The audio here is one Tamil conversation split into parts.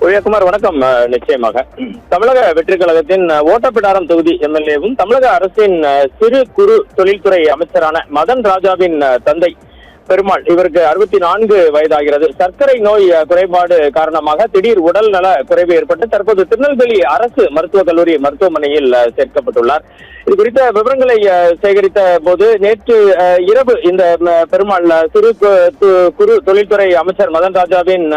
உதயகுமார் வணக்கம். நிச்சயமாக தமிழக வெற்றி கழகத்தின் ஓட்டப்பிடாரம் தொகுதி எம்எல்ஏவும் தமிழக அரசின் சிறு குறு தொழில்துறை அமைச்சரான மதன் ராஜாவின் தந்தை பெருமாள், இவருக்கு 64 வயதாகிறது. சர்க்கரை நோய் குறைபாடு காரணமாக திடீர் உடல் நல குறைவு ஏற்பட்டு தற்போது திருநெல்வேலி அரசு மருத்துவக் கல்லூரி மருத்துவமனையில் சேர்க்கப்பட்டுள்ளார். இது குறித்த விவரங்களை சேகரித்த போது நேற்று இரவு இந்த பெருமாள் சிறு குறு தொழில்துறை அமைச்சர் மதன் ராஜாவின்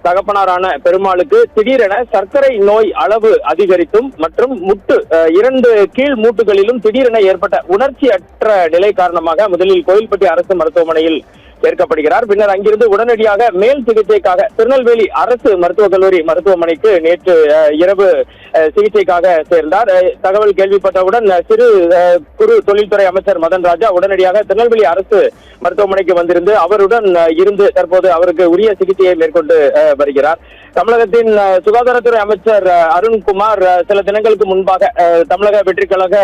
தகப்பனாரான பெருமாளுக்கு திடீரென சர்க்கரை நோய் அளவு அதிகரித்தும் மற்றும் இரண்டு கீழ் மூட்டுகளிலும் திடீரென ஏற்பட்ட உணர்ச்சியற்ற நிலை காரணமாக முதலில் கோயில்பட்டி அரசு மருத்துவமனையில் சேர்க்கப்படுகிறார். பின்னர் அங்கிருந்து உடனடியாக மேல் சிகிச்சைக்காக திருநெல்வேலி அரசு மருத்துவக் கல்லூரி மருத்துவமனைக்கு நேற்று இரவு சிகிச்சைக்காக சேர்ந்தார். தகவல் கேள்விப்பட்டவுடன் சிறு குறு தொழில்துறை அமைச்சர் மதன் ராஜா உடனடியாக திருநெல்வேலி அரசு மருத்துவமனைக்கு வந்திருந்து அவருடன் இருந்து தற்போது அவருக்கு உரிய சிகிச்சையை மேற்கொண்டு வருகிறார். தமிழகத்தின் சுகாதாரத்துறை அமைச்சர் அருண்குமார் சில தினங்களுக்கு முன்பாக தமிழக வெற்றி கழக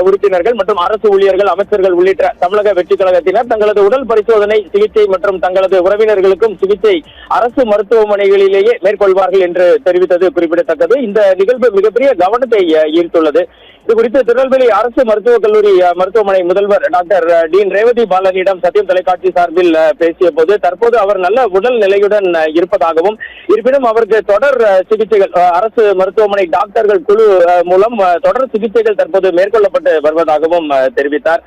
உறுப்பினர்கள் மற்றும் அரசு ஊழியர்கள், அமைச்சர்கள் உள்ளிட்ட தமிழக வெற்றி கழகத்தினர் தங்களது உடல் பரிசோதனை சிகிச்சை மற்றும் தங்களது உறவினர்களுக்கும் சிகிச்சை அரசு மருத்துவமனைகளிலேயே மேற்கொள்வார்கள் என்று தெரிவித்தது குறிப்பிடத்தக்கது. இந்த நிகழ்வு மிகப்பெரிய கவனத்தை ஈர்த்துள்ளது. இது குறித்து திருநெல்வேலி அரசு மருத்துவக் கல்லூரி மருத்துவமனை முதல்வர் டாக்டர் டீன் ரேவதி பாலனிடம் சத்தியம் தொலைக்காட்சி சார்பில் பேசிய போது தற்போது அவர் நல்ல உடல் நிலையுடன் இருப்பதாகவும், இருப்பினும் அவருக்கு தொடர் சிகிச்சைகள் அரசு மருத்துவமனை டாக்டர்கள் குழு மூலம் தொடர் சிகிச்சைகள் தற்போது மேற்கொள்ளப்பட்டு வருவதாகவும் தெரிவித்தார்.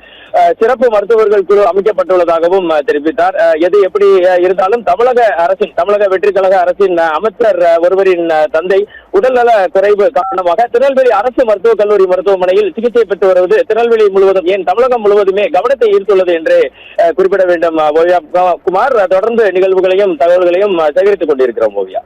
சிறப்பு மருத்துவர்கள் குழு அமைக்கப்பட்டுள்ளதாகவும் தெரிவித்தார். எது எப்படி இருந்தாலும் தமிழக வெற்றி கழக அரசின் அமைச்சர் ஒருவரின் தந்தை உடல்நல குறைவு காரணமாக திருநெல்வேலி அரசு மருத்துவக் கல்லூரி மருத்துவமனையில் சிகிச்சை பெற்று வருவது திருநெல்வேலி முழுவதும், ஏன் தமிழகம் முழுவதுமே கவனத்தை ஈர்த்துள்ளது என்று குறிப்பிட வேண்டும். ஓவியா குமார், தொடர்ந்து நிகழ்வுகளையும் தகவல்களையும் சேகரித்துக் கொண்டிருக்கிறோம். ஓவியா.